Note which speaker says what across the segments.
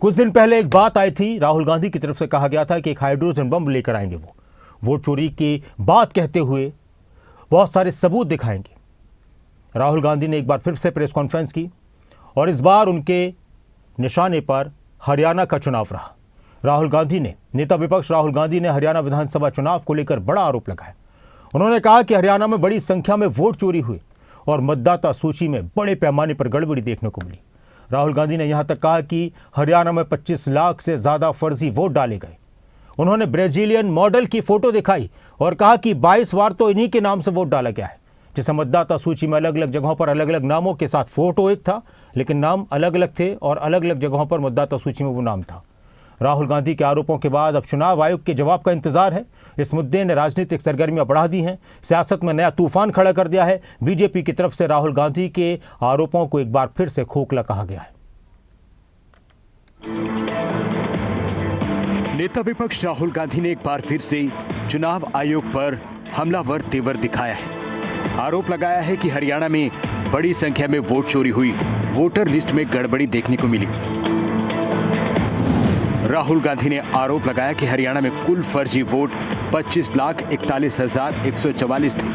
Speaker 1: कुछ दिन पहले एक बात आई थी, राहुल गांधी की तरफ से कहा गया था कि एक हाइड्रोजन बम लेकर आएंगे। वो वोट चोरी की बात कहते हुए बहुत सारे सबूत दिखाएंगे। राहुल गांधी ने एक बार फिर से प्रेस कॉन्फ्रेंस की और इस बार उनके निशाने पर हरियाणा का चुनाव रहा। राहुल गांधी ने, नेता विपक्ष राहुल गांधी ने हरियाणा विधानसभा चुनाव को लेकर बड़ा आरोप लगाया। उन्होंने कहा कि हरियाणा में बड़ी संख्या में वोट चोरी हुई और मतदाता सूची में बड़े पैमाने पर गड़बड़ी देखने को मिली। राहुल गांधी ने यहां तक कहा कि हरियाणा में 25 लाख से ज्यादा फर्जी वोट डाले गए। उन्होंने ब्राजीलियन मॉडल की फोटो दिखाई और कहा कि 22 बार तो इन्हीं के नाम से वोट डाला गया है, जिसे मतदाता सूची में अलग अलग जगहों पर अलग अलग नामों के साथ फोटो एक था, लेकिन नाम अलग अलग थे और अलग अलग जगहों पर मतदाता सूची में वो नाम था। राहुल गांधी के आरोपों के बाद अब चुनाव आयोग के जवाब का इंतजार है। इस मुद्दे ने राजनीतिक सरगर्मियां बढ़ा दी हैं, सियासत में नया तूफान खड़ा कर दिया है। बीजेपी की तरफ से राहुल गांधी के आरोपों को एक बार फिर से खोखला कहा गया है।
Speaker 2: नेता विपक्ष राहुल गांधी ने एक बार फिर से चुनाव आयोग पर हमलावर तेवर दिखाया है। आरोप लगाया है कि हरियाणा में बड़ी संख्या में वोट चोरी हुई, वोटर लिस्ट में गड़बड़ी देखने को मिली। राहुल गांधी ने आरोप लगाया कि हरियाणा में कुल फर्जी वोट 25,41,144 थे।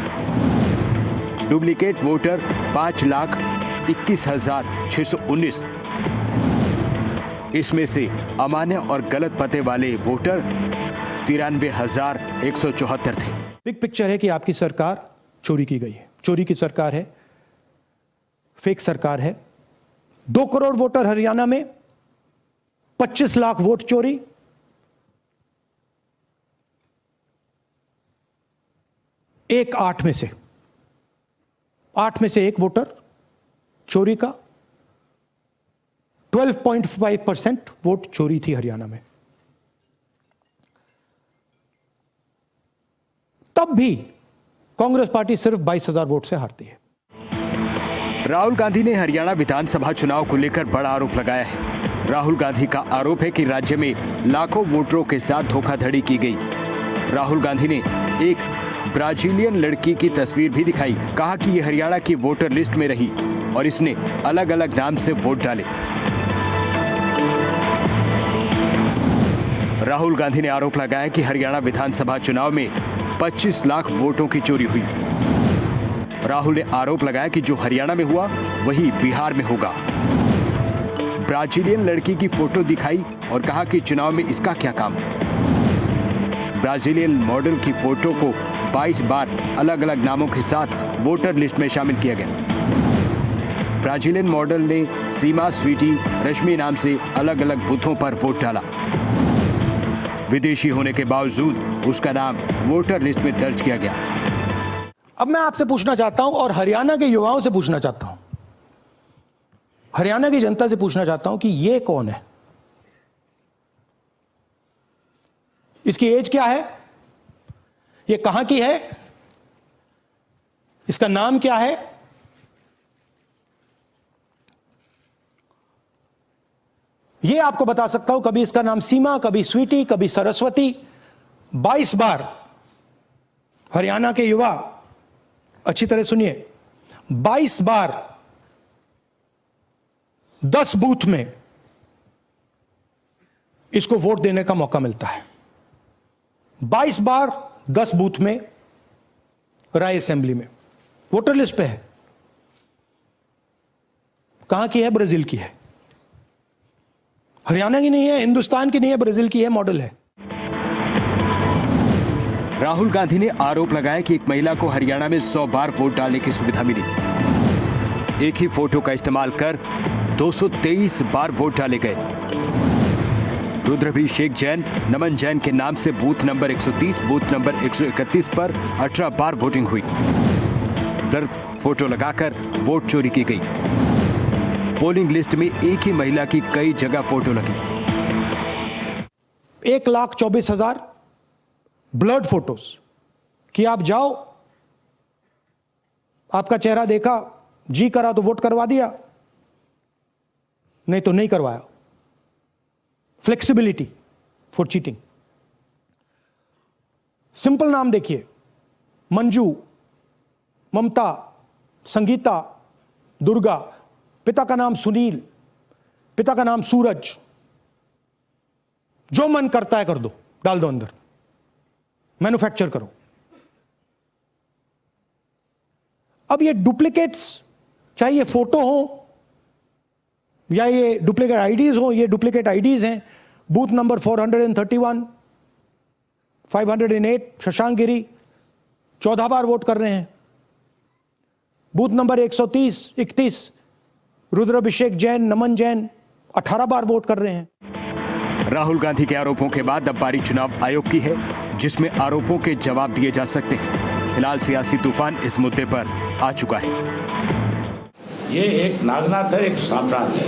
Speaker 2: Duplicate voter 5,21,619। इसमें से अमान्य और गलत पते वाले वोटर 93,174 थे।
Speaker 3: बिग पिक्चर है कि आपकी सरकार चोरी की गई है, चोरी की सरकार है, फेक सरकार है। 2 करोड़ वोटर हरियाणा में, 25 लाख वोट चोरी। एक 8 में से 1 वोटर चोरी का। 12.5% वोट चोरी थी हरियाणा में। तब भी कांग्रेस पार्टी सिर्फ 22,000 वोट से हारती है।
Speaker 2: राहुल गांधी ने हरियाणा विधानसभा चुनाव को लेकर बड़ा आरोप लगाया है। राहुल गांधी का आरोप है कि राज्य में लाखों वोटरों के साथ धोखाधड़ी की गई। राहुल गांधी ने एक ब्राजीलियन लड़की की तस्वीर भी दिखाई। कहा कि यह हरियाणा की वोटर लिस्ट में रही और इसने अलग अलग नाम से वोट डाले। राहुल गांधी ने आरोप लगाया कि हरियाणा विधानसभा चुनाव में 25 लाख वोटों की चोरी हुई। राहुल ने आरोप लगाया कि जो हरियाणा में हुआ वही बिहार में होगा। ब्राजीलियन लड़की की फोटो दिखाई और कहा कि चुनाव में इसका क्या काम। ब्राजीलियन मॉडल की फोटो को 22 बार अलग अलग नामों के साथ वोटर लिस्ट में शामिल किया गया। ब्राजीलियन मॉडल ने सीमा, स्वीटी, रश्मि नाम से अलग अलग बूथों पर वोट डाला। विदेशी होने के बावजूद उसका नाम वोटर लिस्ट में दर्ज किया गया।
Speaker 3: अब मैं आपसे पूछना चाहता हूं और हरियाणा के युवाओं से पूछना चाहता हूं, हरियाणा की जनता से पूछना चाहता हूं कि ये कौन है, इसकी एज क्या है, ये कहां की है, इसका नाम क्या है। ये आपको बता सकता हूं, कभी इसका नाम सीमा, कभी स्वीटी, कभी सरस्वती। 22 बार हरियाणा के युवा अच्छी तरह सुनिए, 22 बार 10 बूथ में इसको वोट देने का मौका मिलता है। 22 बार 10 बूथ में राय असेंबली में वोटर लिस्ट पे है। कहां की है? ब्राजील की है, हरियाणा की नहीं है, हिंदुस्तान की नहीं है, ब्राजील की है, मॉडल है।
Speaker 2: राहुल गांधी ने आरोप लगाया कि एक महिला को हरियाणा में 100 बार वोट डालने की सुविधा मिली। एक ही फोटो का इस्तेमाल कर 223 बार वोट डाले गए। रुद्राभिषेक जैन, नमन जैन के नाम से बूथ नंबर 130, बूथ नंबर 131 पर 18 बार वोटिंग हुई। ब्लर फोटो लगाकर वोट चोरी की गई। पोलिंग लिस्ट में एक ही महिला की कई जगह फोटो लगी।
Speaker 3: 1,24,000 ब्लर्ड फोटोज कि आप जाओ, आपका चेहरा देखा, जी करा तो वोट करवा दिया, नहीं तो नहीं करवाया। Flexibility for cheating. सिंपल नाम देखिए, मंजू, ममता, संगीता, दुर्गा, पिता का नाम सुनील, पिता का नाम सूरज, जो मन करता है कर दो, डाल दो अंदर, मैन्युफैक्चर करो। अब ये डुप्लीकेट्स, चाहे ये फोटो हो या ये डुप्लीकेट आईडीज हो, ये डुप्लीकेट आईडीज हैं। बूथ नंबर 431, 508 शशांक गिरी 14 बार वोट कर रहे हैं। बूथ नंबर 130, 31 रुद्राभिषेक जैन, नमन जैन 18 बार वोट कर रहे हैं।
Speaker 2: राहुल गांधी के आरोपों के बाद अब बारी चुनाव आयोग की है, जिसमें आरोपों के जवाब दिए जा सकते हैं। फिलहाल सियासी तूफान इस मुद्दे पर आ चुका है।
Speaker 4: ये एक नागनाथ है, एक सामनाथ है।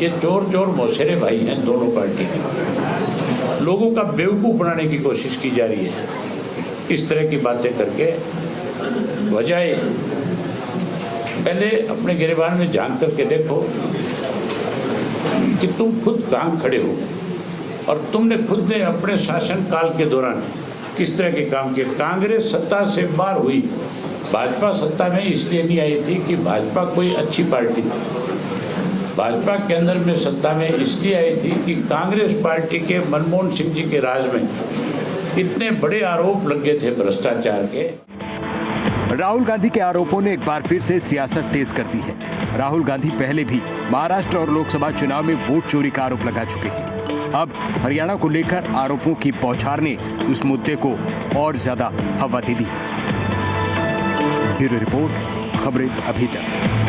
Speaker 4: ये चोर चोर मौसेरे भाई हैं दोनों पार्टी के। लोगों का बेवकूफ़ बनाने की कोशिश की जा रही है इस तरह की बातें करके। वजह पहले अपने गिरेबान में झांक करके देखो कि तुम खुद कहाँ खड़े हो और तुमने खुद ने अपने शासन काल के दौरान किस तरह के काम किए। कांग्रेस सत्ता से बाहर हुई, भाजपा सत्ता में इसलिए नहीं आई थी कि भाजपा कोई अच्छी पार्टी थी। भाजपा के अंदर में सत्ता में इसलिए आई थी कि कांग्रेस पार्टी के मनमोहन सिंह जी के राज में इतने बड़े आरोप लगे थे भ्रष्टाचार के।
Speaker 2: राहुल गांधी के आरोपों ने एक बार फिर से सियासत तेज कर दी है। राहुल गांधी पहले भी महाराष्ट्र और लोकसभा चुनाव में वोट चोरी का आरोप लगा चुके हैं। अब हरियाणा को लेकर आरोपों की बौछार ने उस मुद्दे को और ज्यादा हवा दे दी। ब्यूरो रिपोर्ट, खबरें अभी तक।